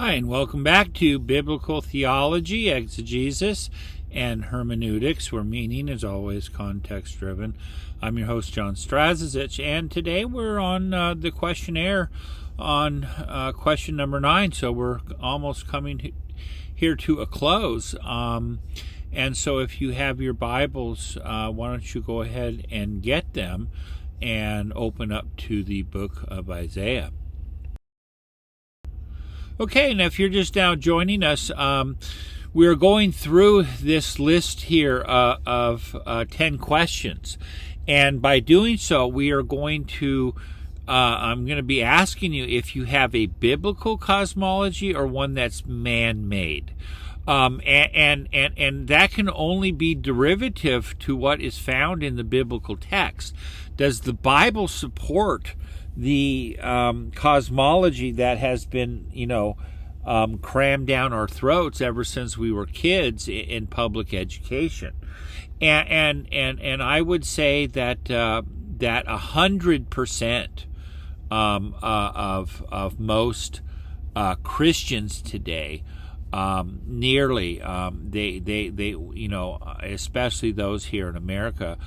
Hi, and welcome back to Biblical Theology, Exegesis, and Hermeneutics, where meaning is always context-driven. I'm your host, John Strazicich, and today we're on the questionnaire on question number 9, so we're almost coming here to a close. And so if you have your Bibles, why don't you go ahead and get them and open up to the book of Isaiah. Okay, and if you're just now joining us, we're going through this list here of 10 questions. And by doing so, we are going to, I'm going to be asking you if you have a biblical cosmology or one that's man-made. And that can only be derivative to what is found in the biblical text. Does the Bible support the cosmology that has been, crammed down our throats ever since we were kids in public education? And I would say that 100% of most Christians today, nearly they especially those here in America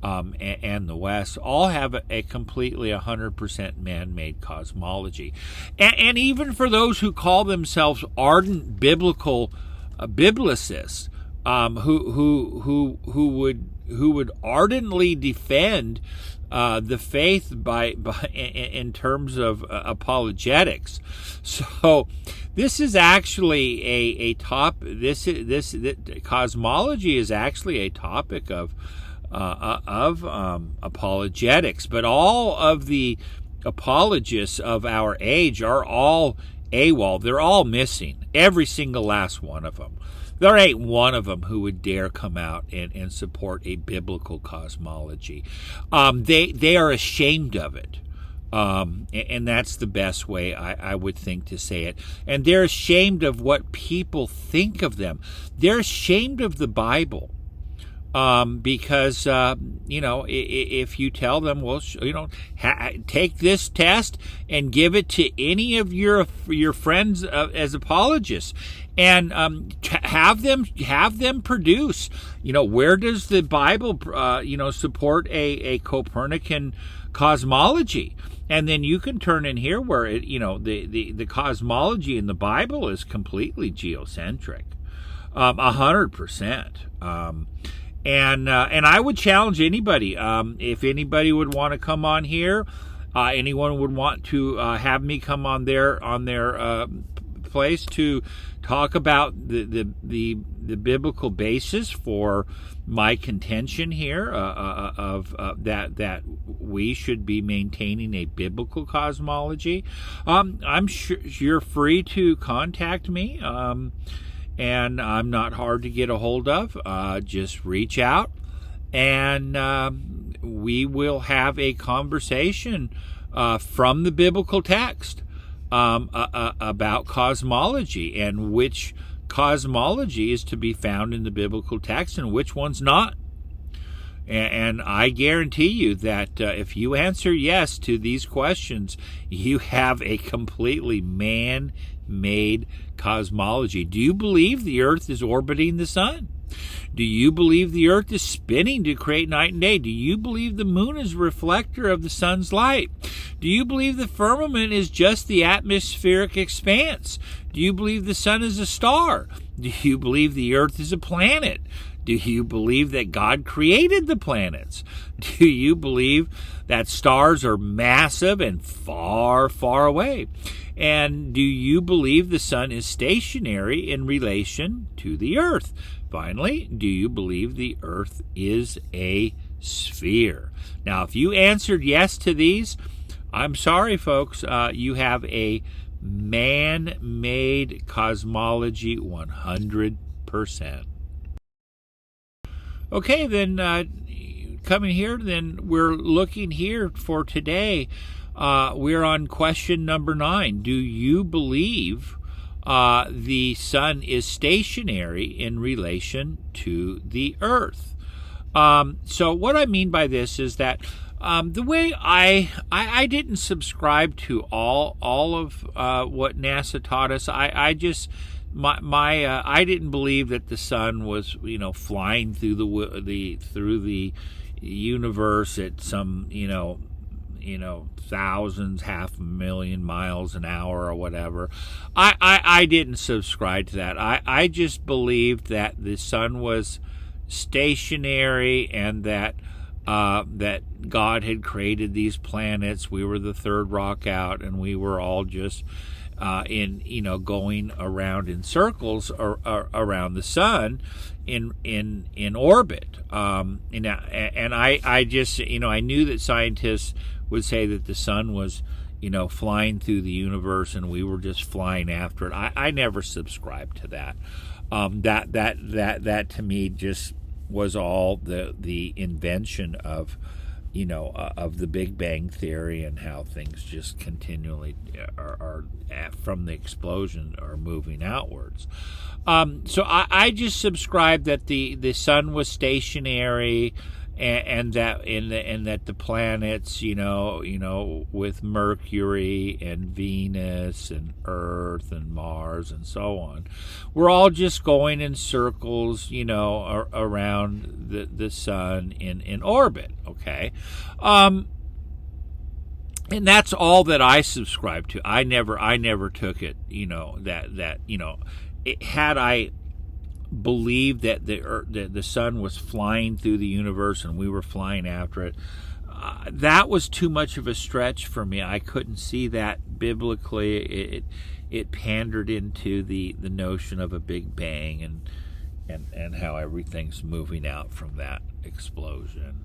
and the West, all have a completely 100% man-made cosmology. And even for those who call themselves ardent biblical biblicists, who would ardently defend the faith by in terms of apologetics. So this is actually a cosmology is actually a topic of apologetics, but all of the apologists of our age are all AWOL. They're all missing, every single last one of them. There ain't one of them who would dare come out and support a biblical cosmology. They are ashamed of it. And that's the best way I would think to say it. And they're ashamed of what people think of them. They're ashamed of the Bible. Because if you tell them, well, take this test and give it to any of your friends as apologists, and have them produce, where does the Bible, support a Copernican cosmology? And then you can turn in here where it, the cosmology in the Bible is completely geocentric, 100%. And I would challenge anybody, if anybody would want to come on here, anyone would want to have me come on their place to talk about the biblical basis for my contention here of that we should be maintaining a biblical cosmology. I'm sure you're free to contact me. And I'm not hard to get a hold of. Just reach out, and we will have a conversation from the biblical text about cosmology and which cosmology is to be found in the biblical text and which one's not. And I guarantee you that if you answer yes to these questions, you have a completely man-made cosmology. Do you believe the earth is orbiting the sun? Do you believe the earth is spinning to create night and day? Do you believe the moon is a reflector of the sun's light? Do you believe the firmament is just the atmospheric expanse? Do you believe the sun is a star? Do you believe the earth is a planet? Do you believe that God created the planets? Do you believe that stars are massive and far, far away? And do you believe the sun is stationary in relation to the earth? Finally, do you believe the earth is a sphere? Now, if you answered yes to these, I'm sorry, folks, you have a man-made cosmology 100%. Okay, then coming here, then we're looking here for today. We're on question number 9. Do you believe the sun is stationary in relation to the earth? So what I mean by this is that The way I didn't subscribe to all of what NASA taught us. I just I didn't believe that the sun was flying through the universe at some thousands, 500,000 miles an hour or whatever. I didn't subscribe to that. I just believed that the sun was stationary and that God had created these planets. We were the third rock out, and we were all just going around in circles around the sun in orbit. And I just I knew that scientists would say that the sun was flying through the universe and we were just flying after it. I never subscribed to that. That to me just was all the invention of the Big Bang Theory and how things just continually are from the explosion are moving outwards. So I just subscribed that the sun was stationary, and that that the planets, with Mercury and Venus and Earth and Mars and so on, we're all just going in circles, around the sun in orbit. Okay, and that's all that I subscribe to. I never took it, had I believed that the sun was flying through the universe and we were flying after it, that was too much of a stretch for me. I couldn't see that biblically. It pandered into the notion of a Big Bang and how everything's moving out from that explosion.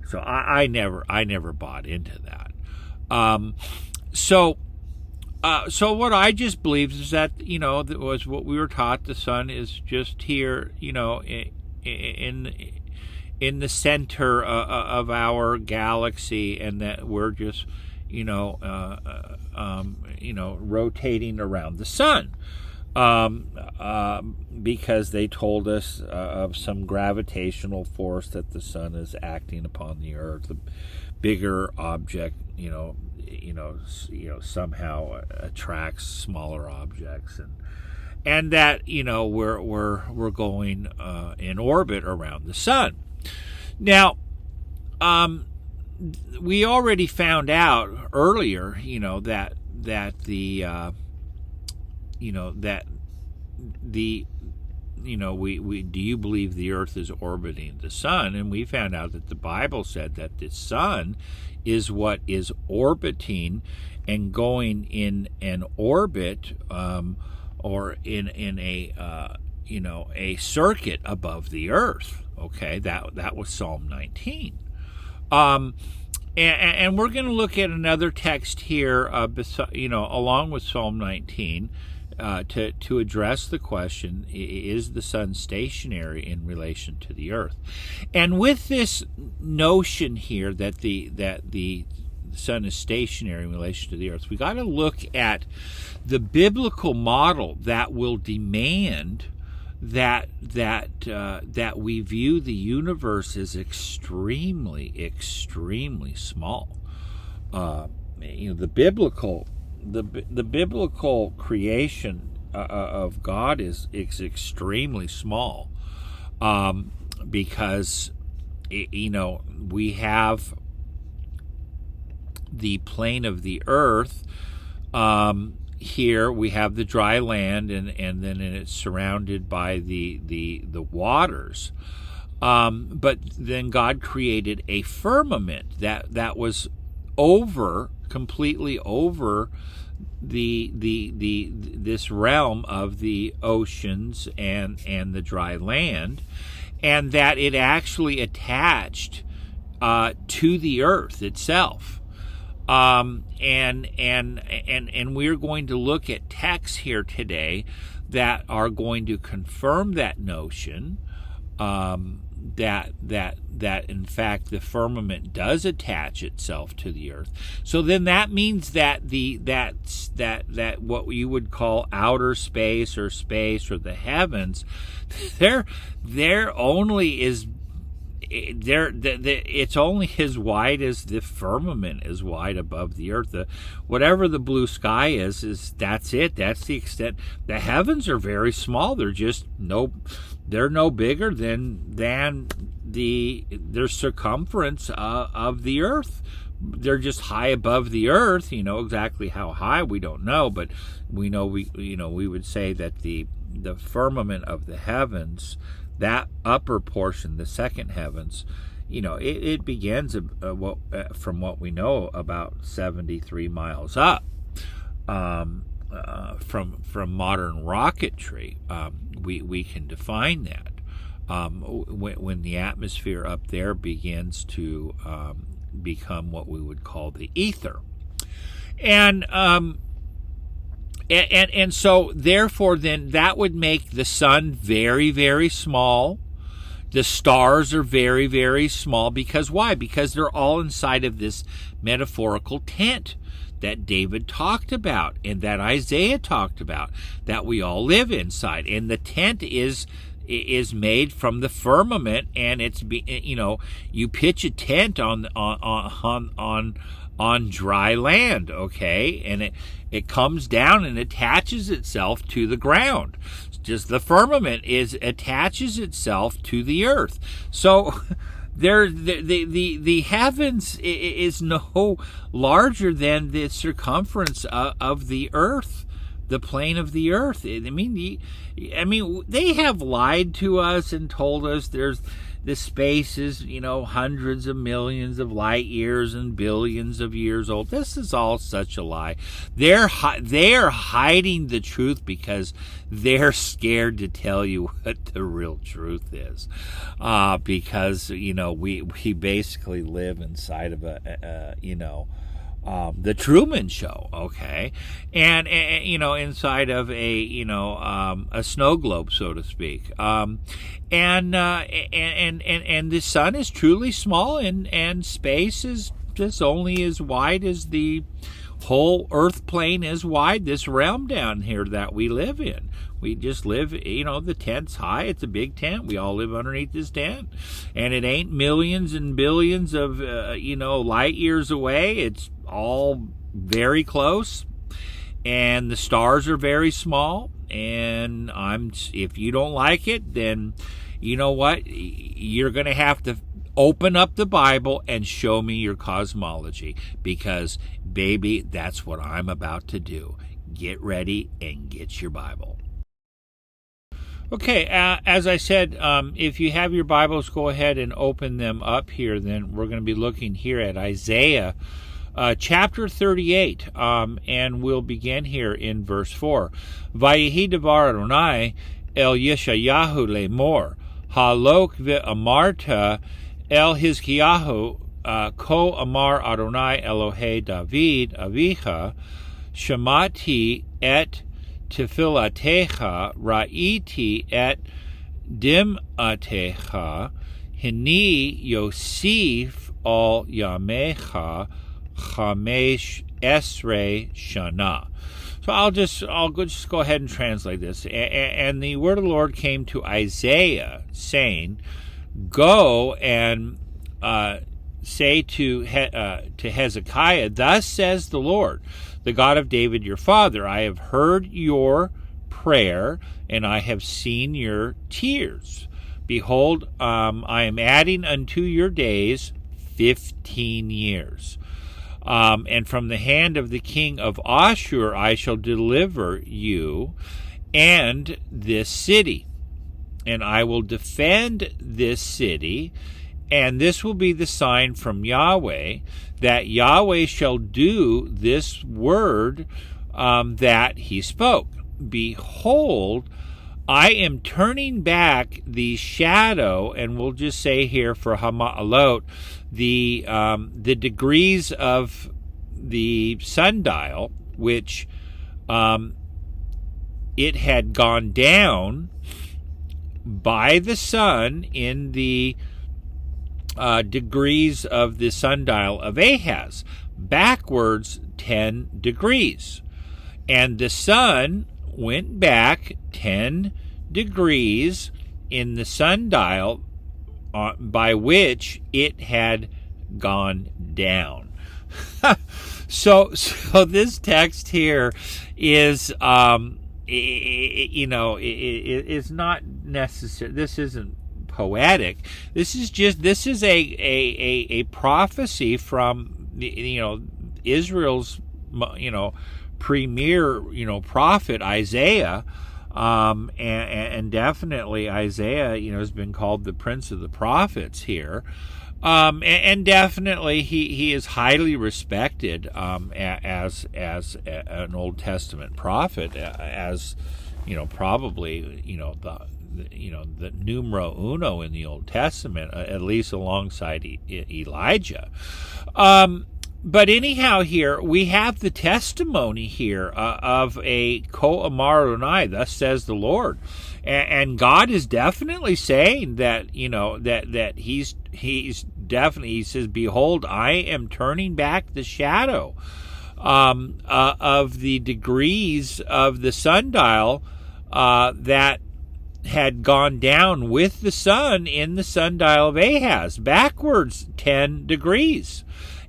So I never bought into that. So what I just believe is that, that was what we were taught. The sun is just here, in the center of our galaxy, and that we're just, rotating around the sun. Because they told us of some gravitational force that the sun is acting upon the Earth. The bigger object, somehow attracts smaller objects, and that we're going in orbit around the sun. Now, we already found out earlier, that we do you believe the Earth is orbiting the sun? And we found out that the Bible said that the sun is what is orbiting and going in an orbit, or in a a circuit above the Earth. Okay, that was Psalm 19. And we're going to look at another text here, along with Psalm 19. To address the question, is the sun stationary in relation to the Earth? And with this notion here that the sun is stationary in relation to the Earth, we got to look at the biblical model that will demand that we view the universe as extremely small. The biblical creation of God is extremely small, because we have the plane of the earth. Here we have the dry land, and then it's surrounded by the waters. But then God created a firmament that was completely over this realm of the oceans and the dry land, and that it actually attached to the earth itself. And we're going to look at texts here today that are going to confirm that notion, that in fact the firmament does attach itself to the earth. So then that means that that what you would call outer space or the heavens, there only is it's only as wide as the firmament is wide above the earth. Whatever the blue sky is that's it. That's the extent. The heavens are very small. They're no bigger than their circumference of the earth. They're just high above the earth. Exactly how high we don't know, but we know we would say that the firmament of the heavens, that upper portion, the second heavens, it begins from what we know about 73 miles up from modern rocketry. We can define that when the atmosphere up there begins to become what we would call the ether, and so therefore then that would make the sun very, very small. The stars are very, very small. Because why? Because they're all inside of this metaphorical tent that David talked about and that Isaiah talked about, that we all live inside. And the tent is made from the firmament, and you pitch a tent on dry land, okay, and it comes down and attaches itself to the ground. Just the firmament attaches itself to the earth. So the heavens is no larger than the circumference of the earth, the plane of the earth. I mean, they have lied to us and told us the space is, hundreds of millions of light years and billions of years old. This is all such a lie. They're hiding the truth because they're scared to tell you what the real truth is. Because, we basically live inside of the Truman Show, okay, and inside of a snow globe, so to speak, and the sun is truly small, and space is just only as wide as the whole Earth plane is wide. This realm down here that we live in. We just live, the tent's high. It's a big tent. We all live underneath this tent. And it ain't millions and billions of, light years away. It's all very close. And the stars are very small. And if you don't like it, then you know what? You're going to have to open up the Bible and show me your cosmology. Because, baby, that's what I'm about to do. Get ready and get your Bible. Okay, as I said, if you have your Bibles, go ahead and open them up here. Then we're going to be looking here at Isaiah chapter 38, and we'll begin here in verse 4. Vayehi devar Adonai el Yeshayahu lemor, halok ve'amarta el Hizkiyahu, ko amar Adonai Elohe David avicha, shamati et Tefilatecha ra'iti et dim'atecha hini yosif al yamecha chamesh esrei shana. So I'll just go ahead and translate this. And the word of the Lord came to Isaiah, saying, "Go and say to Hezekiah, thus says the Lord, the God of David your father, I have heard your prayer, and I have seen your tears. Behold, I am adding unto your days 15 years. And from the hand of the king of Ashur I shall deliver you and this city. And I will defend this city, and this will be the sign from Yahweh, that Yahweh shall do this word that he spoke. Behold, I am turning back the shadow," and we'll just say here for Hama'alot, the degrees of the sundial, which it had gone down by the sun in the degrees of the sundial of Ahaz, backwards 10 degrees. And the sun went back 10 degrees in the sundial by which it had gone down. So this text here is, is not necessary. This isn't poetic. This is a prophecy from Israel's premier prophet Isaiah. And definitely Isaiah, has been called the Prince of the Prophets here. And definitely he is highly respected as an Old Testament prophet, as probably the numero uno in the Old Testament, at least alongside Elijah. But anyhow, here we have the testimony here of a ko amar Adonai, thus says the Lord, and God is definitely saying that that he's definitely, he says, behold, I am turning back the shadow of the degrees of the sundial that had gone down with the sun in the sundial of Ahaz, backwards 10 degrees.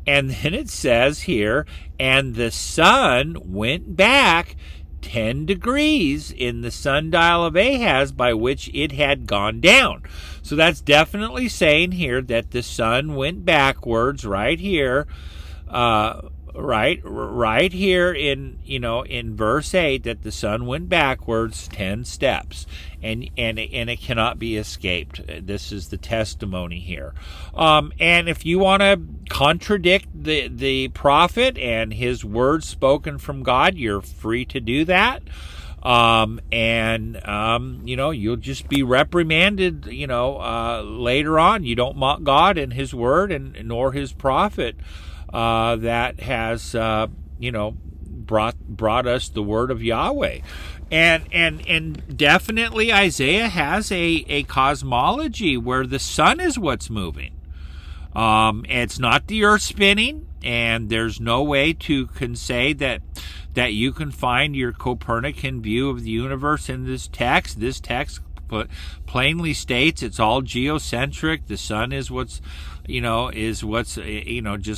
And then it says here, and the sun went back 10 degrees in the sundial of Ahaz by which it had gone down. So that's definitely saying here that the sun went backwards right here, right here in verse 8, that the sun went backwards 10 steps, and it cannot be escaped. This is the testimony here. And if you want to contradict the prophet and his words spoken from God, you're free to do that. You'll just be reprimanded, later on. You don't mock God and his word, and nor his prophet, that has, brought us the word of Yahweh. And definitely Isaiah has a cosmology where the sun is what's moving. It's not the earth spinning, and there's no way to say that you can find your Copernican view of the universe in this text. This text plainly states it's all geocentric. The sun is what's just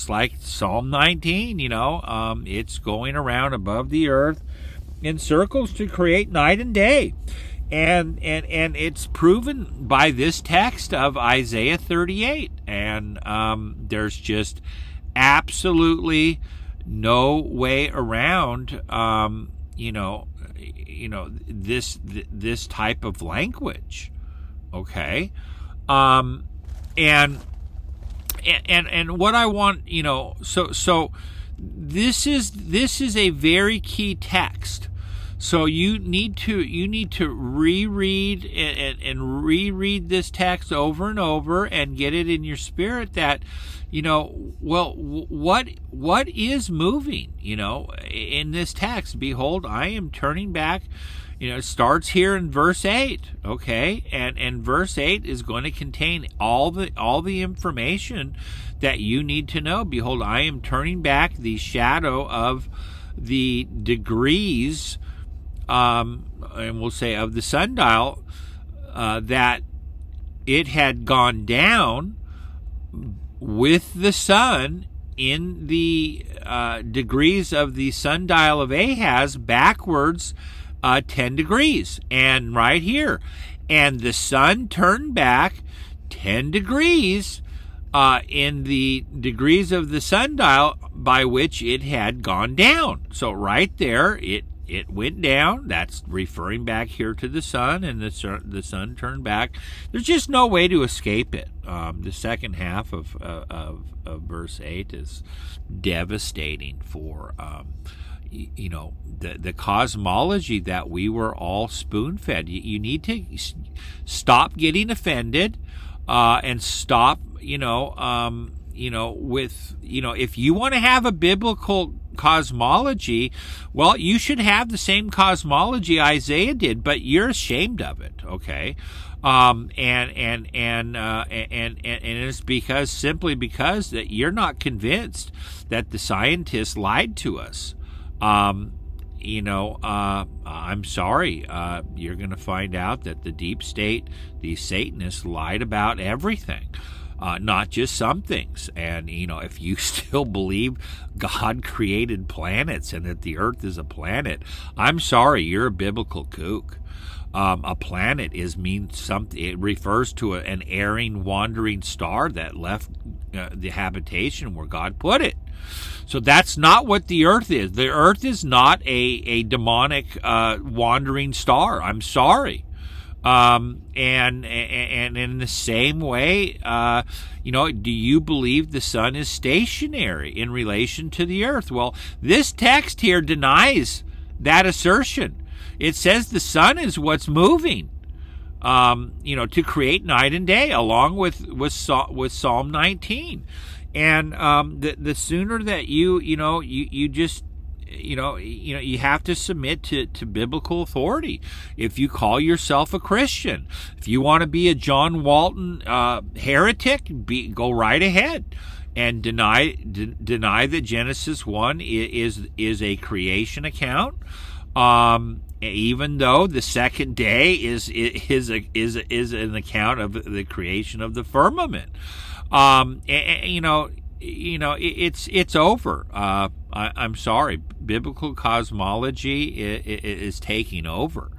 like Psalm 19, it's going around above the earth in circles to create night and day. And it's proven by this text of Isaiah 38. And there's just absolutely no way around this type of language. Okay? And what I want, so this is a very key text. So you need to reread and reread this text over and over and get it in your spirit that, what is moving, in this text? Behold, I am turning back. It starts here in verse 8, okay? And verse 8 is going to contain all the information that you need to know. Behold, I am turning back the shadow of the degrees, and we'll say of the sundial, that it had gone down with the sun in the degrees of the sundial of Ahaz backwards 10 degrees. And right here, and the sun turned back 10 degrees in the degrees of the sundial by which it had gone down. So right there, it went down. That's referring back here to the sun, and the sun turned back. There's just no way to escape it. The second half of verse 8 is devastating for the cosmology that we were all spoon-fed. You need to stop getting offended, and stop, if you want to have a biblical cosmology, well, you should have the same cosmology Isaiah did, but you're ashamed of it, okay? And it's simply because that you're not convinced that the scientists lied to us. I'm sorry, you're going to find out that the deep state, these Satanists, lied about everything. Not just some things. And, if you still believe God created planets and that the Earth is a planet, I'm sorry, you're a biblical kook. A planet means something. It refers to an erring, wandering star that left the habitation where God put it. So that's not what the Earth is. The Earth is not a demonic wandering star. I'm sorry. And in the same way, do you believe the sun is stationary in relation to the Earth? Well, this text here denies that assertion. It says the sun is what's moving, to create night and day, along with Psalm 19. And the sooner that you have to submit to biblical authority. If you call yourself a Christian, if you want to be a John Walton heretic, go right ahead and deny that Genesis 1 is a creation account. Even though the second day is an account of the creation of the firmament. It's over. I'm sorry. Biblical cosmology is taking over.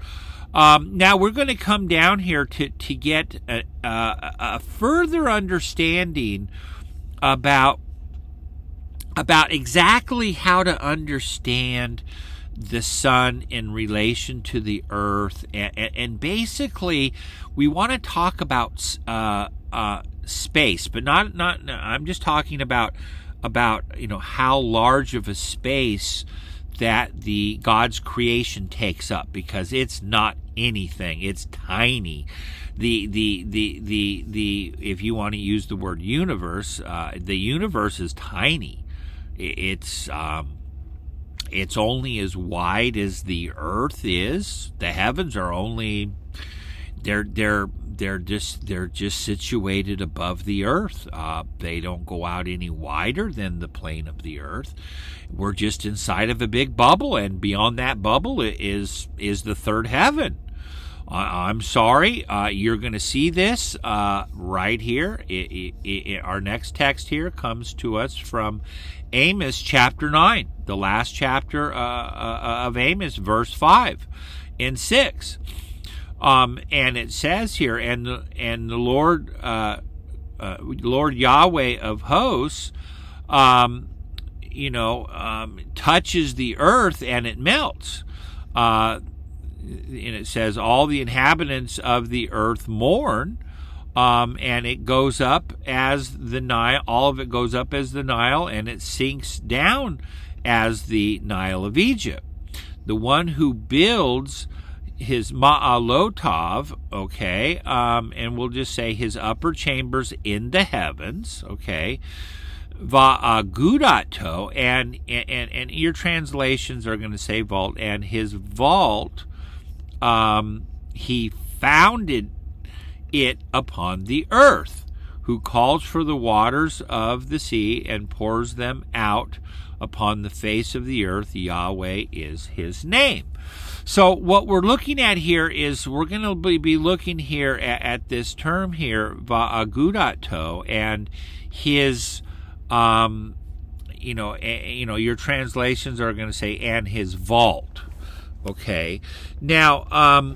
Now we're going to come down here to get a further understanding about exactly how to understand the sun in relation to the Earth, and basically we want to talk about space, but not. I'm just talking about how large of a space that the God's creation takes up, because it's not anything. It's tiny. The if you want to use the word universe, the universe is tiny. It's only as wide as the Earth is. The heavens are only they're just situated above the Earth. They don't go out any wider than the plane of the Earth. We're just inside of a big bubble, and beyond that bubble is the third heaven. I'm sorry, you're going to see this right here. Our next text here comes to us from Amos chapter 9, the last chapter of Amos, verse 5 and 6. And it says here, and the Lord Yahweh of hosts, touches the earth and it melts. And it says, all the inhabitants of the earth mourn, and it goes up as the Nile. All of it goes up as the Nile, and it sinks down as the Nile of Egypt. The one who builds his Ma'alotav, okay, and we'll just say his upper chambers in the heavens, okay, Va'agudato, and your translations are going to say vault, and his vault, he founded it upon the earth, who calls for the waters of the sea and pours them out upon the face of the earth. Yahweh is his name. So what we're looking at here is we're going to be looking here at this term here, Va'agudato, and his, your translations are going to say, and his vault. Okay, now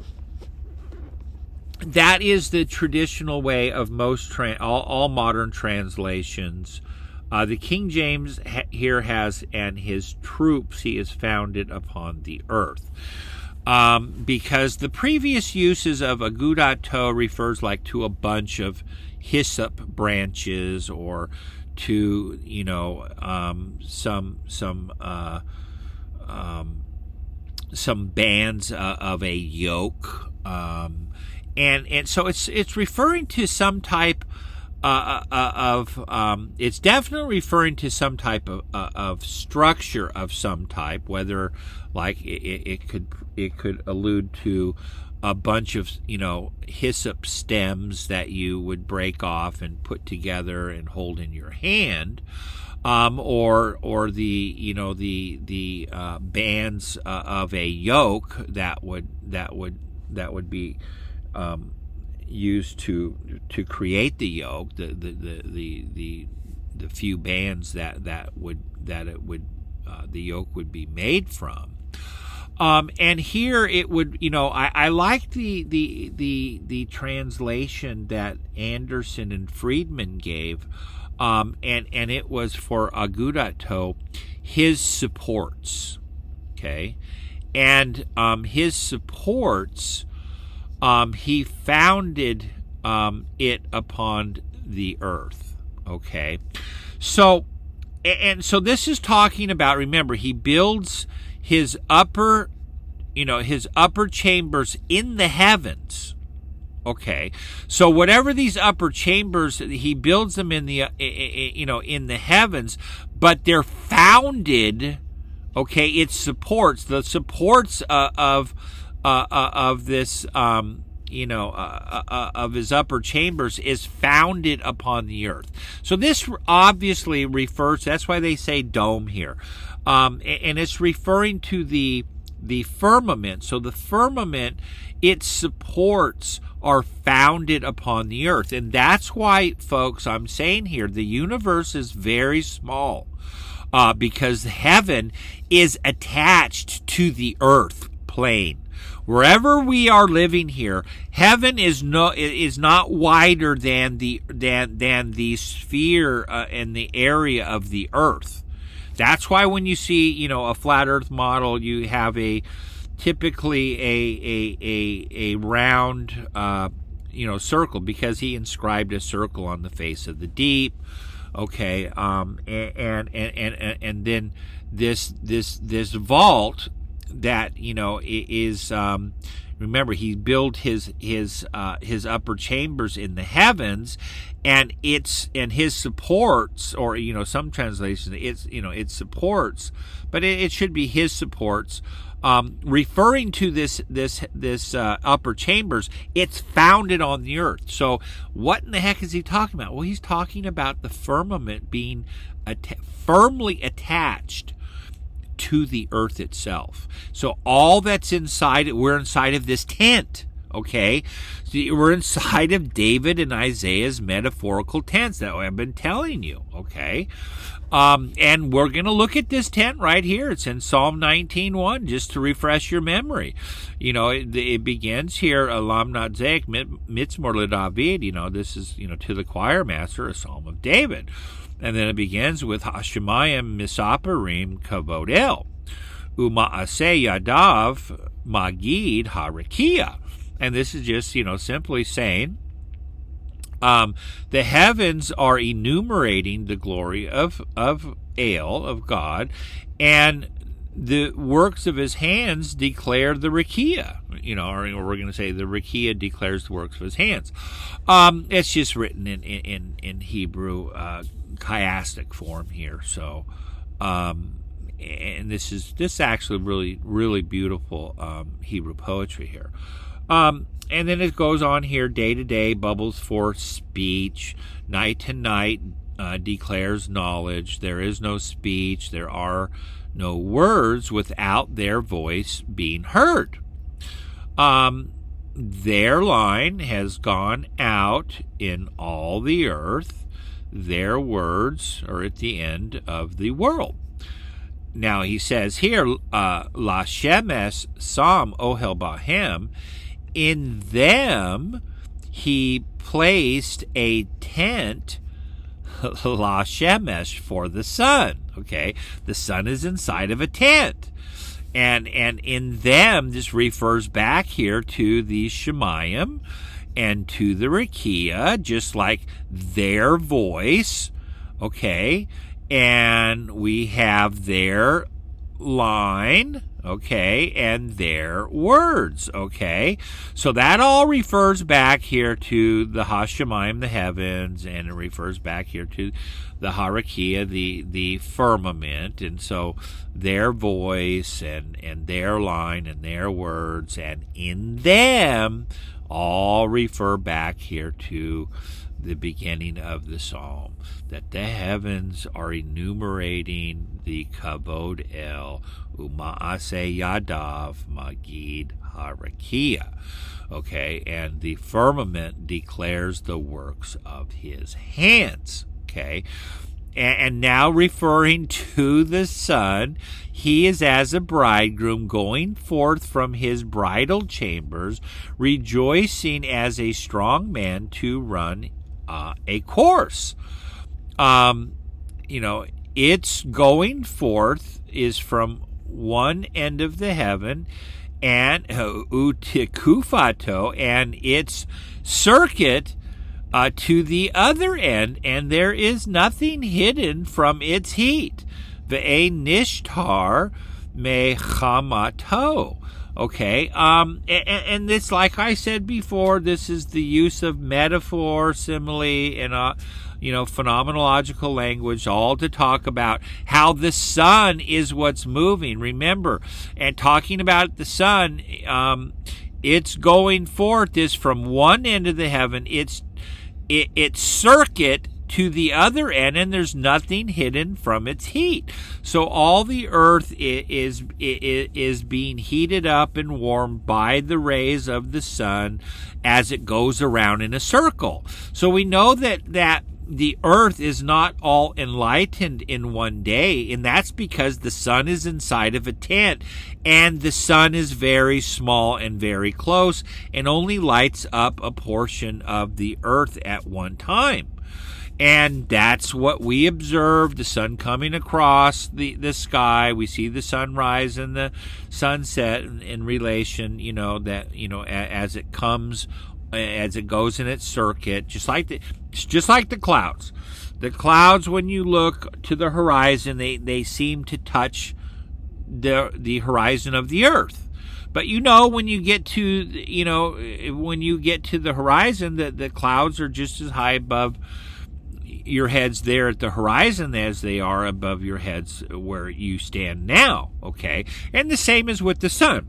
that is the traditional way of most all modern translations. The King James here has, and his troops he is founded upon the earth, because the previous uses of agudato refers like to a bunch of hyssop branches, or to some bands of a yoke, and so it's referring to some type it's definitely referring to some type of structure of some type, whether like it could allude to a bunch of hyssop stems that you would break off and put together and hold in your hand, or the bands of a yoke that would be used to create the yoke, the few bands that the yoke would be made from. And here it would, I like the translation that Anderson and Friedman gave, and it was for agudato, his supports, okay, and his supports. He founded it upon the earth. Okay, so this is talking about. Remember, he builds his upper chambers in the heavens. Okay, so whatever these upper chambers, he builds them in the in the heavens, but they're founded. Okay, it supports the supports of this, of his upper chambers is founded upon the earth. So this obviously refers, that's why they say dome here. And it's referring to the firmament. So the firmament, its supports are founded upon the earth. And that's why, folks, I'm saying here, the universe is very small, because heaven is attached to the earth plane. Wherever we are living here, heaven is not wider than the sphere and the area of the earth. That's why when you see a flat Earth model, you have typically a round circle, because he inscribed a circle on the face of the deep. Okay, and then this vault that is remember, he built his upper chambers in the heavens, and his supports, or some translations it supports, but it should be his supports, referring to this upper chambers. It's founded on the earth. So what in the heck is he talking about? Well, he's talking about the firmament being firmly attached to the earth itself. So all that's inside it, we're inside of this tent, okay? So we're inside of David and Isaiah's metaphorical tents that I've been telling you, okay? And we're going to look at this tent right here. It's in Psalm 19:1, just to refresh your memory. It begins here, Alam Natzek Mitzmor LeDavid. This is, to the choir master, a psalm of David. And then it begins with Hashemayim Misaparim Kavod El, Uma'aseh Yadav Magid Harakia. And this is just, simply saying the heavens are enumerating the glory of El, of God, and the works of his hands declare the Rakia. Or we're going to say the Rakia declares the works of his hands. It's just written in Hebrew chiastic form here. So, and this actually really, really beautiful Hebrew poetry here. And then it goes on here, day to day bubbles forth speech, night to night declares knowledge. There is no speech, there are no words without their voice being heard. Their line has gone out in all the earth. Their words are at the end of the world. Now he says here, La Shemesh Sam Ohel Bahem, in them he placed a tent, La Shemesh, for the sun. Okay, the sun is inside of a tent. And in them, this refers back here to the Shemayim and to the Rakia, just like their voice, okay? And we have their line, okay, and their words, okay. So that all refers back here to the Hashemayim, the heavens, and it refers back here to the Harakia, the firmament, and so their voice and their line and their words, and in them all refer back here to the beginning of the psalm, that the heavens are enumerating the Kavod El Umaase Yadav Magid Harakia. Okay, and the firmament declares the works of his hands. Okay, and now referring to the Son, he is as a bridegroom going forth from his bridal chambers, rejoicing as a strong man to run a course. Its going forth is from one end of the heaven, and utikufato, and its circuit to the other end, and there is nothing hidden from its heat. Ve'e nishtar mechamato. Okay, and this, like I said before, this is the use of metaphor, simile, and phenomenological language, all to talk about how the sun is what's moving. Remember, and talking about the sun, its going forth is from one end of the heaven, its circuit to the other end, and there's nothing hidden from its heat. So all the earth is being heated up and warmed by the rays of the sun as it goes around in a circle. So we know that the earth is not all enlightened in one day, and that's because the sun is inside of a tent, and the sun is very small and very close and only lights up a portion of the earth at one time. And that's what we observe, the sun coming across the sky. We see the sunrise and the sunset in relation, as it comes, as it goes in its circuit, just like the clouds. The clouds, when you look to the horizon, they seem to touch the horizon of the earth. But when you get to the horizon, the clouds are just as high above your heads there at the horizon as they are above your heads where you stand now, okay? And the same is with the sun.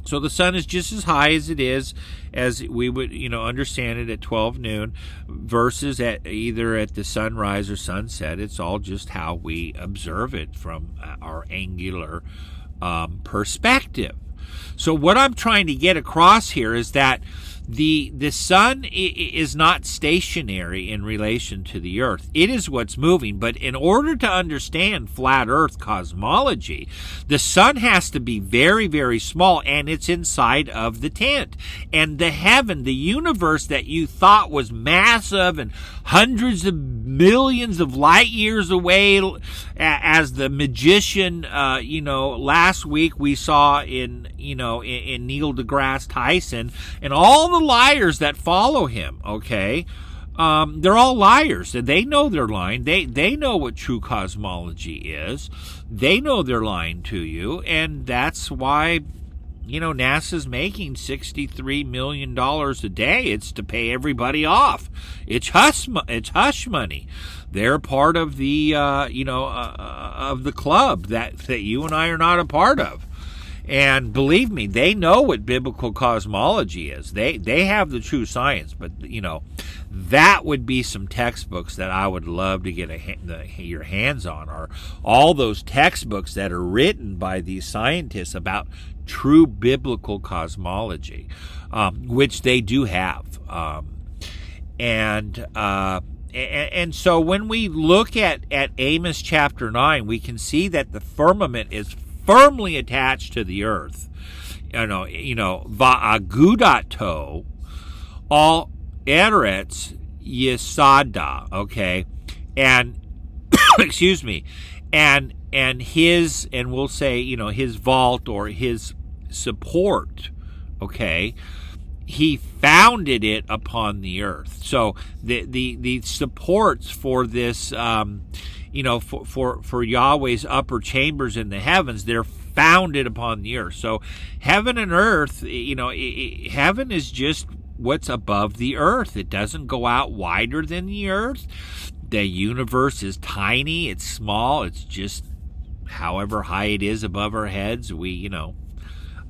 So the sun is just as high as it is, as we would, understand it at 12 noon versus at either at the sunrise or sunset. It's all just how we observe it from our angular perspective. So what I'm trying to get across here is that the sun is not stationary in relation to the earth. It is what's moving. But in order to understand flat earth cosmology, the sun has to be very, very small, and it's inside of the tent. And the heaven, the universe that you thought was massive and hundreds of millions of light years away, as the magician, last week we saw in Neil deGrasse Tyson, and all the liars that follow him, okay? They're all liars, and they know they're lying. They know what true cosmology is. They know they're lying to you, and that's why, NASA's making $63 million a day. It's to pay everybody off. It's hush money. They're part of the, of the club that you and I are not a part of. And believe me, they know what biblical cosmology is. They have the true science, but that would be some textbooks that I would love to get your hands on, or all those textbooks that are written by these scientists about true biblical cosmology, which they do have. And so when we look at Amos chapter 9, we can see that the firmament is firmly attached to the earth. Va'agudato al eretz yisada, okay? And excuse me, and his, and we'll say, his vault or his support, okay? He founded it upon the earth. So the supports for this for Yahweh's upper chambers in the heavens, they're founded upon the earth. So heaven and earth, heaven is just what's above the earth. It doesn't go out wider than the earth. The universe is tiny. It's small. It's just however high it is above our heads.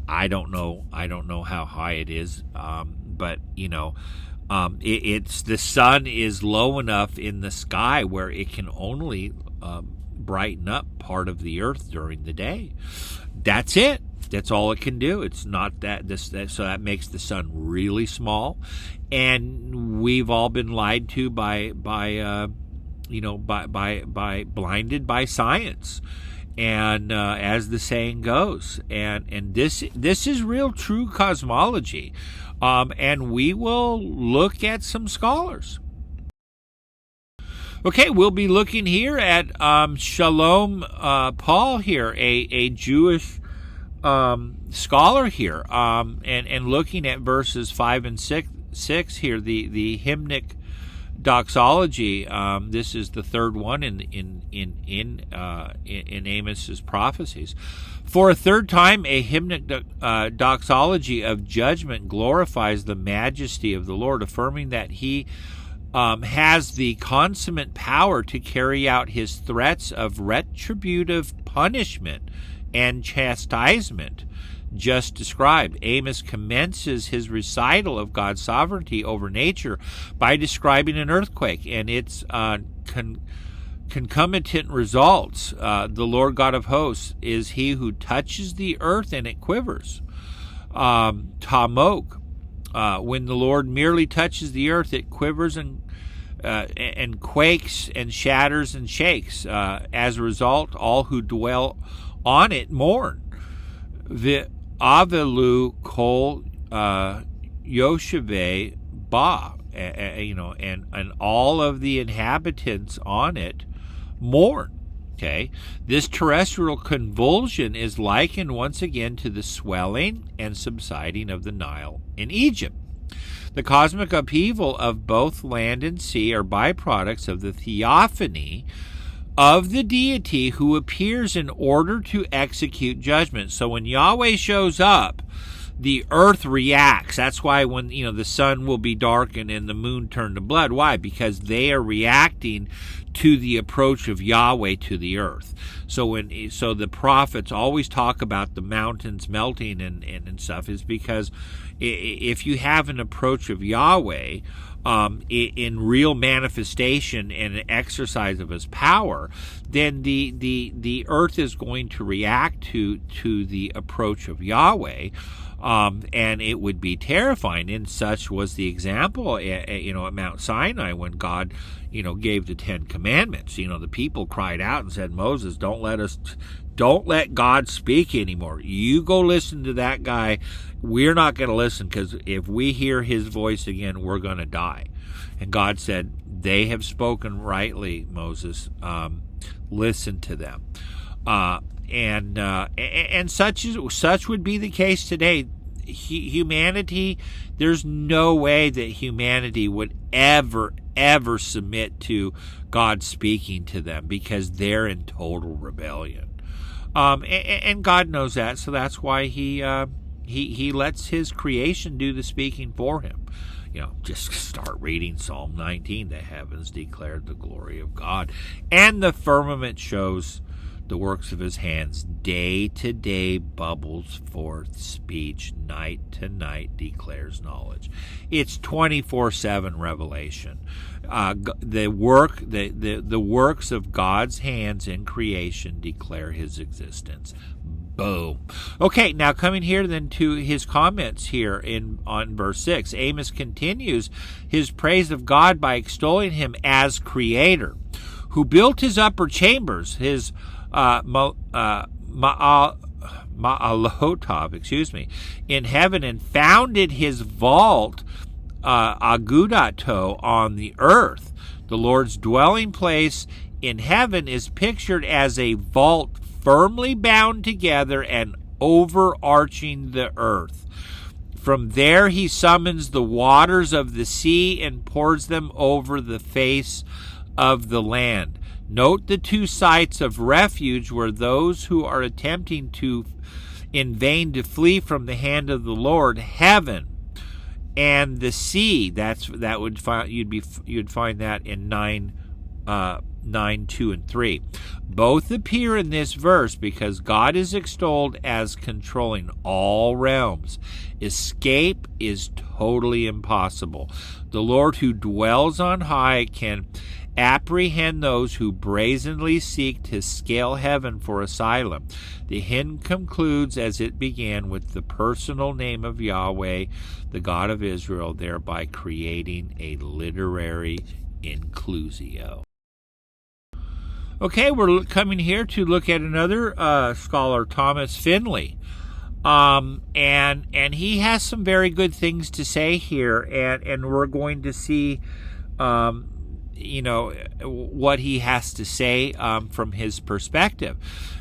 I don't know how high it is, but it's the sun is low enough in the sky where it can only brighten up part of the earth during the day. That's it. That's all it can do. It's not so that makes the sun really small, and we've all been lied to by blinded by science. And as the saying goes, and this is real true cosmology, and we will look at some scholars. Okay, we'll be looking here at Shalom Paul here, a Jewish scholar here, and looking at verses 5 and 6 here, the hymnic doxology. This is the third one in Amos's prophecies. For a third time, a hymnic doxology of judgment glorifies the majesty of the Lord, affirming that he has the consummate power to carry out his threats of retributive punishment and chastisement just described. Amos commences his recital of God's sovereignty over nature by describing an earthquake and its concomitant results. The Lord God of hosts is he who touches the earth and it quivers. Tamok, when the Lord merely touches the earth, it quivers and quakes and shatters and shakes. As a result, all who dwell on it mourn. The Avelu kol Yosheve ba, and all of the inhabitants on it mourn. Okay, this terrestrial convulsion is likened once again to the swelling and subsiding of the Nile in Egypt. The cosmic upheaval of both land and sea are byproducts of the theophany of the deity who appears in order to execute judgment. So when Yahweh shows up, the earth reacts. That's why when the sun will be darkened and the moon turned to blood. Why? Because they are reacting to the approach of Yahweh to the earth. So the prophets always talk about the mountains melting and stuff, is because if you have an approach of Yahweh in real manifestation and an exercise of his power, then the earth is going to react to the approach of Yahweh. And it would be terrifying, and such was the example, at Mount Sinai when God, gave the 10 Commandments. The people cried out and said, Moses, don't let God speak anymore. You go listen to that guy. We're not going to listen, because if we hear his voice again, we're going to die. And God said, they have spoken rightly, Moses. Listen to them. And such would be the case today. Humanity, there's no way that humanity would ever submit to God speaking to them, because they're in total rebellion. And God knows that, so that's why he lets his creation do the speaking for him. Just start reading Psalm 19. The heavens declared the glory of God, and the firmament shows the works of his hands. Day to day bubbles forth speech. Night to night declares knowledge. It's 24/7 revelation. The works of God's hands in creation declare his existence. Boom. Okay, now coming here then to his comments here on verse 6. Amos continues his praise of God by extolling him as creator, who built his upper chambers, his Ma'alotov, in heaven, and founded his vault, Agudato, on the earth. The Lord's dwelling place in heaven is pictured as a vault firmly bound together and overarching the earth. From there he summons the waters of the sea and pours them over the face of the land. Note the two sites of refuge where those who are attempting to in vain to flee from the hand of the Lord, heaven and the sea. You'd find that in 9, 2, and 3. Both appear in this verse because God is extolled as controlling all realms. Escape is totally impossible. The Lord who dwells on high can apprehend those who brazenly seek to scale heaven for asylum. The hymn concludes as it began with the personal name of Yahweh, the God of Israel, thereby creating a literary inclusio. Okay, we're coming here to look at another scholar, Thomas Finley. And he has some very good things to say here, and we're going to see what he has to say from his perspective.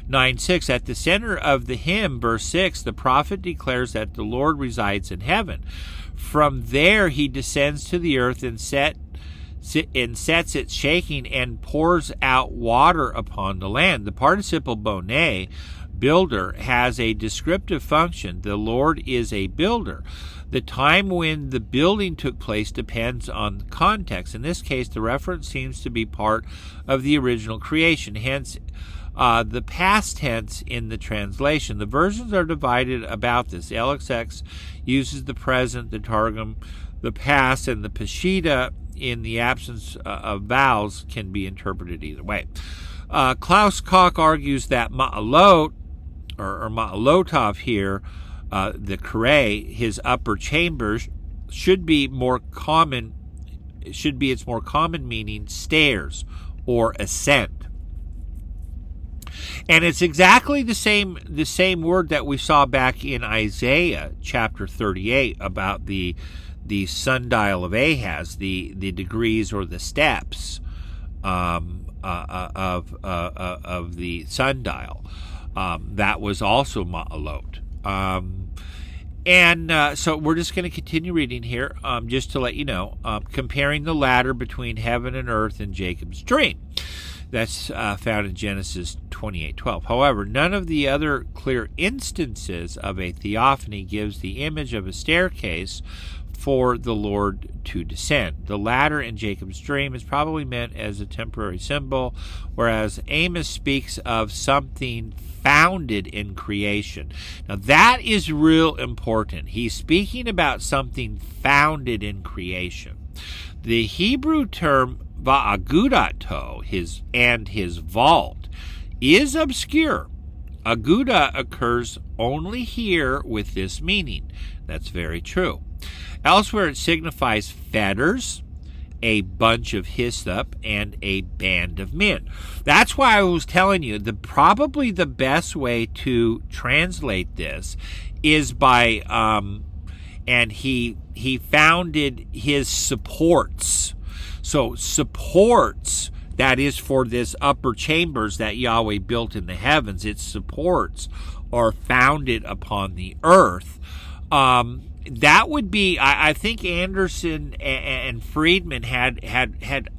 9:6, at the center of the hymn, verse 6, the prophet declares that the Lord resides in heaven. From there he descends to the earth and sets it shaking and pours out water upon the land. The participle bone, builder, has a descriptive function. The Lord is a builder. The time when the building took place depends on context. In this case, the reference seems to be part of the original creation, hence the past tense in the translation. The versions are divided about this. LXX uses the present, the Targum the past, and the Peshitta, in the absence of vowels, can be interpreted either way. Klaus Koch argues that Ma'alot, or Ma'alotov here, the Kare, his upper chambers, should be its more common meaning, stairs or ascent. And it's exactly the same word that we saw back in Isaiah chapter 38 about the sundial of Ahaz, the degrees or the steps of the sundial. That was also Ma'alot. So we're just going to continue reading here, just to let you know, comparing the ladder between heaven and earth in Jacob's dream. That's found in Genesis 28:12. However, none of the other clear instances of a theophany gives the image of a staircase for the Lord to descend. The ladder in Jacob's dream is probably meant as a temporary symbol, whereas Amos speaks of something founded in creation. Now that is real important. He's speaking about something founded in creation. The Hebrew term va'agudato, his vault, is obscure. Aguda occurs only here with this meaning. That's very true. Elsewhere it signifies fetters, a bunch of hyssop, and a band of men. That's why I was telling you probably the best way to translate this is by and he founded his supports. So supports, that is for this upper chambers that Yahweh built in the heavens, its supports are founded upon the earth. That would be, I think Anderson and Friedman had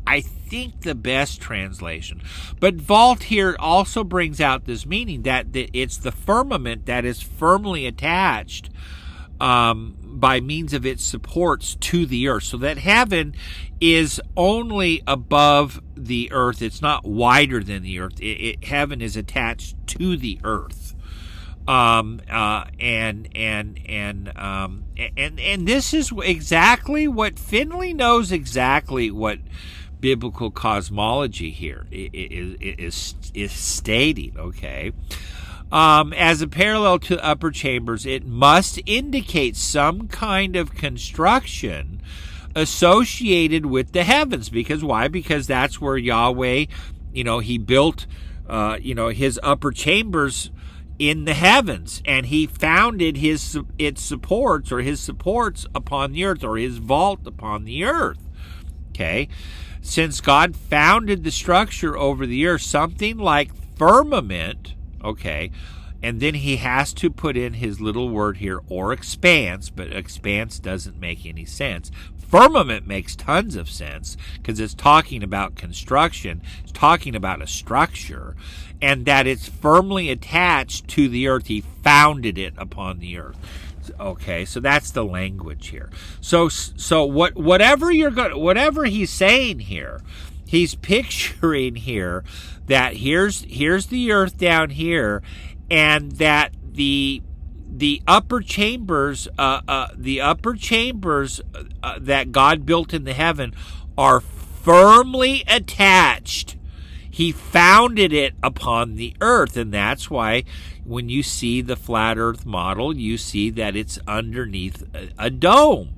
I think the best translation. But vault here also brings out this meaning that it's the firmament that is firmly attached by means of its supports to the earth. So that heaven is only above the earth. It's not wider than the earth. Heaven is attached to the earth. And this is exactly what Finley knows, exactly what biblical cosmology here is stating, okay? As a parallel to upper chambers, it must indicate some kind of construction associated with the heavens. Because why? Because that's where Yahweh, he built, his upper chambers in the heavens, and he founded its supports upon the earth, or his vault upon the earth. Okay, since God founded the structure over the earth, something like firmament, okay, And then he has to put in his little word here, or expanse, but expanse doesn't make any sense. Firmament makes tons of sense because it's talking about construction. It's talking about a structure, and that it's firmly attached to the earth. He founded it upon the earth. Okay, so that's the language here. So whatever he's saying here, he's picturing here that here's the earth down here, and that the upper chambers that God built in the heaven are firmly attached. He founded it upon the earth, and that's why when you see the flat earth model, you see that it's underneath a dome.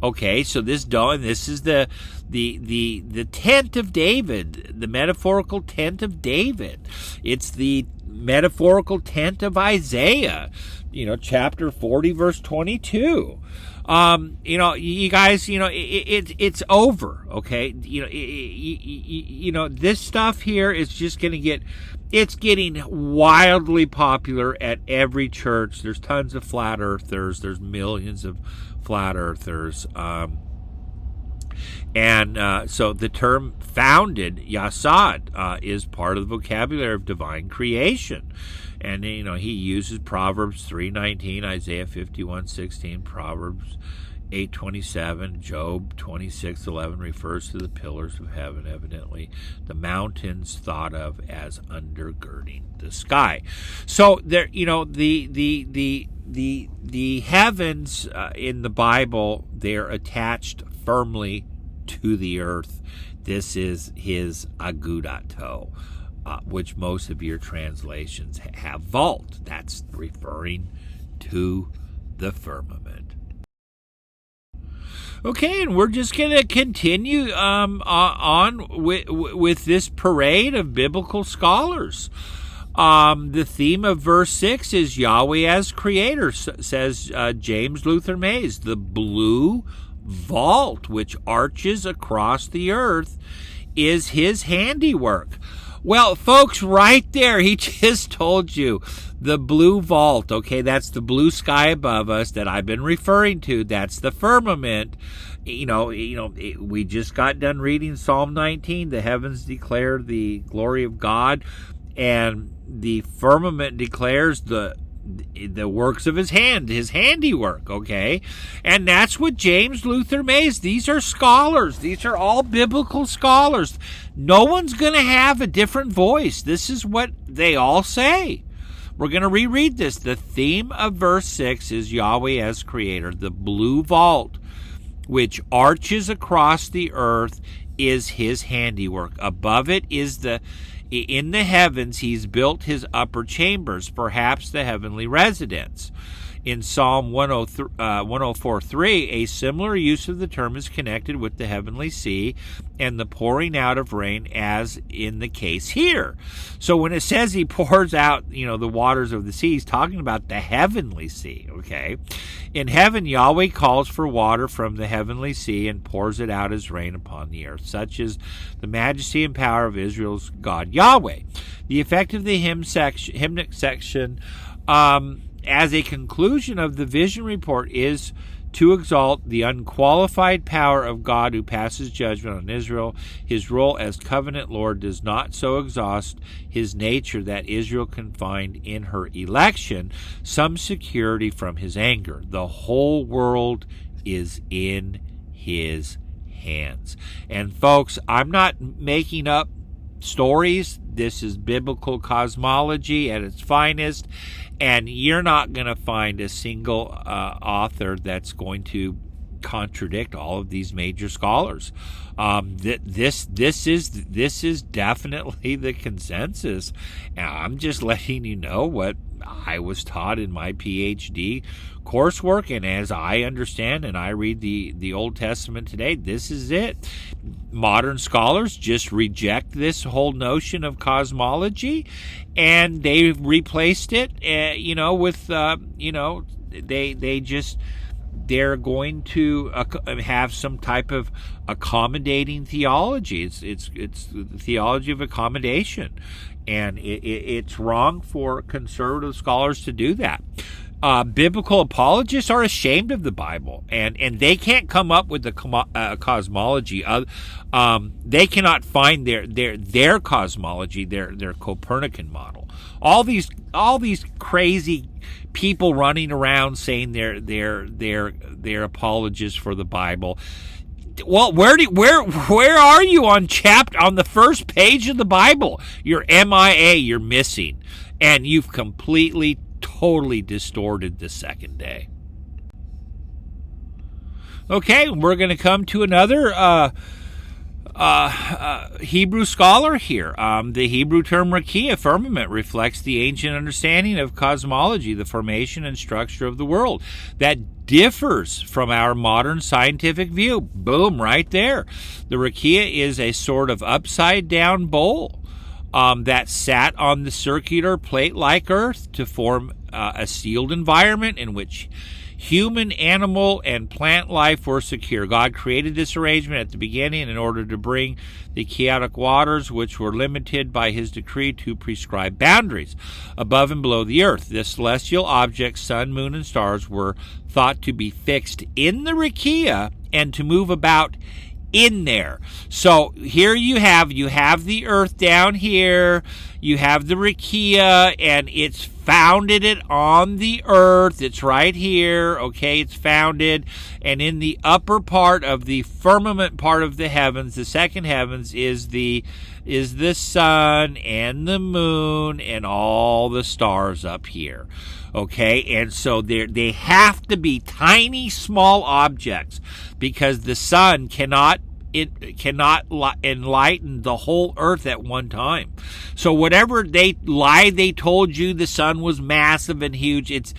Okay, so this dome, this is the tent of David, the metaphorical tent of David. It's the metaphorical tent of Isaiah, chapter 40, verse 22. You guys, it's over. Okay, this stuff here is just going to it's getting wildly popular at every church. There's tons of flat earthers. There's millions of flat earthers. So the term founded, Yasad, is part of the vocabulary of divine creation. And, he uses Proverbs 3:19, Isaiah 51:16, Proverbs 8:27, Job 26:11 refers to the pillars of heaven, evidently the mountains thought of as undergirding the sky. So there, the heavens in the Bible, they're attached firmly to the earth. This is his agudato, which most of your translations have vault. That's referring to the firmament. Okay, and we're just going to continue on with this parade of biblical scholars. The theme of verse 6 is Yahweh as creator, says James Luther Mays. The blue vault which arches across the earth is his handiwork. Well, folks, right there, he just told you the blue vault. Okay, that's the blue sky above us that I've been referring to. That's the firmament. We just got done reading Psalm 19. The heavens declare the glory of God, and the firmament declares the works of his hand, his handiwork, okay? And that's what James Luther Mays, these are scholars. These are all biblical scholars. No one's going to have a different voice. This is what they all say. We're going to reread this. The theme of verse 6 is Yahweh as creator. The blue vault, which arches across the earth, is his handiwork. Above it is in the heavens, he's built his upper chambers, perhaps the heavenly residence. In Psalm 104:3, a similar use of the term is connected with the heavenly sea and the pouring out of rain, as in the case here. So when it says he pours out, the waters of the sea, he's talking about the heavenly sea, okay? In heaven, Yahweh calls for water from the heavenly sea and pours it out as rain upon the earth. Such is the majesty and power of Israel's God, Yahweh. The effect of the hymnic section, as a conclusion of the vision report, is to exalt the unqualified power of God who passes judgment on Israel. His role as covenant Lord does not so exhaust his nature that Israel can find in her election some security from his anger. The whole world is in his hands. And folks, I'm not making up stories. This is biblical cosmology at its finest, and you're not going to find a single author that's going to contradict all of these major scholars. This is definitely the consensus, and I'm just letting you know what I was taught in my PhD coursework, and as I understand and I read the Old Testament today, this is it. Modern scholars just reject this whole notion of cosmology, and they replaced it, with, they just they're going to have some type of accommodating theology. It's the theology of accommodation, and it's wrong for conservative scholars to do that. Biblical apologists are ashamed of the Bible, and they can't come up with the cosmology. They cannot find their cosmology, their Copernican model. All these crazy people running around saying they're apologists for the Bible. Well, where are you on the first page of the Bible? You're MIA. You're missing, and you've completely, totally distorted the second day. Okay, we're going to come to another Hebrew scholar here. The Hebrew term rakia, firmament, reflects the ancient understanding of cosmology, the formation and structure of the world, that differs from our modern scientific view. Boom, right there. The rakia is a sort of upside-down bowl that sat on the circular plate-like Earth to form a sealed environment in which human, animal, and plant life were secure. God created this arrangement at the beginning in order to bring the chaotic waters, which were limited by his decree, to prescribed boundaries above and below the earth. The celestial objects, sun, moon, and stars, were thought to be fixed in the rakia and to move about in there. So here you have the earth down here, you have the rakia, and it's founded it on the earth. It's right here, okay? It's founded, and in the upper part of the firmament part of the heavens, the second heavens, is the sun and the moon and all the stars up here. Okay, and so they have to be tiny, small objects, because the sun cannot enlighten the whole earth at one time. So whatever they told you the sun was massive and huge, it's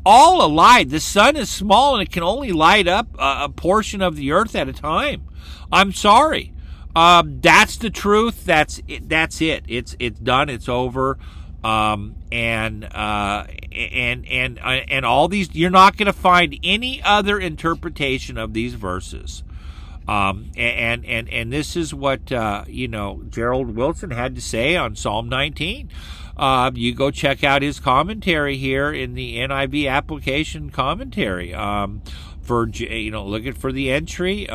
all a lie. The sun is small and it can only light up a portion of the earth at a time. I'm sorry. That's the truth. That's it. It's done. It's over. And all these, you're not going to find any other interpretation of these verses. And this is what Gerald Wilson had to say on Psalm 19. You go check out his commentary here in the NIV application commentary. Looking for the entry.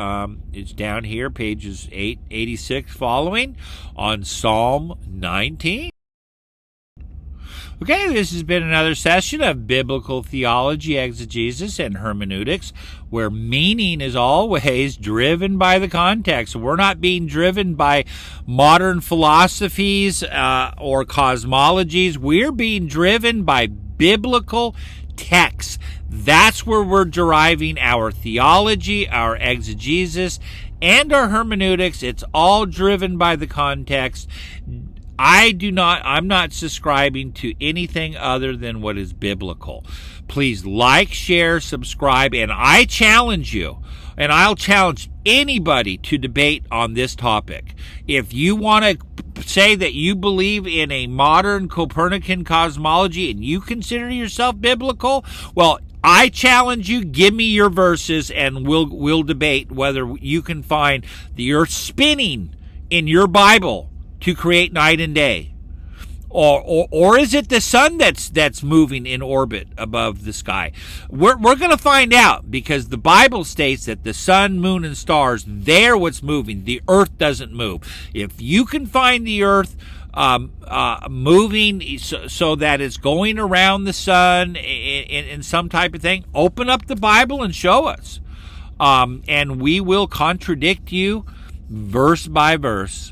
It's down here, pages 886 following, on Psalm 19. Okay, this has been another session of Biblical Theology, Exegesis, and Hermeneutics, where meaning is always driven by the context. We're not being driven by modern philosophies or cosmologies. We're being driven by biblical texts. That's where we're deriving our theology, our exegesis, and our hermeneutics. It's all driven by the context. I'm not subscribing to anything other than what is biblical. Please like, share, subscribe, and I challenge you, and I'll challenge anybody to debate on this topic. If you want to say that you believe in a modern Copernican cosmology and you consider yourself biblical, well, I challenge you, give me your verses, and we'll debate whether you can find the earth spinning in your Bible to create night and day, or is it the sun that's moving in orbit above the sky? We're going to find out, because the Bible states that the sun, moon, and stars, they're what's moving. The earth doesn't move. If you can find the earth moving so that it's going around the sun in some type of thing, open up the Bible and show us, and we will contradict you verse by verse.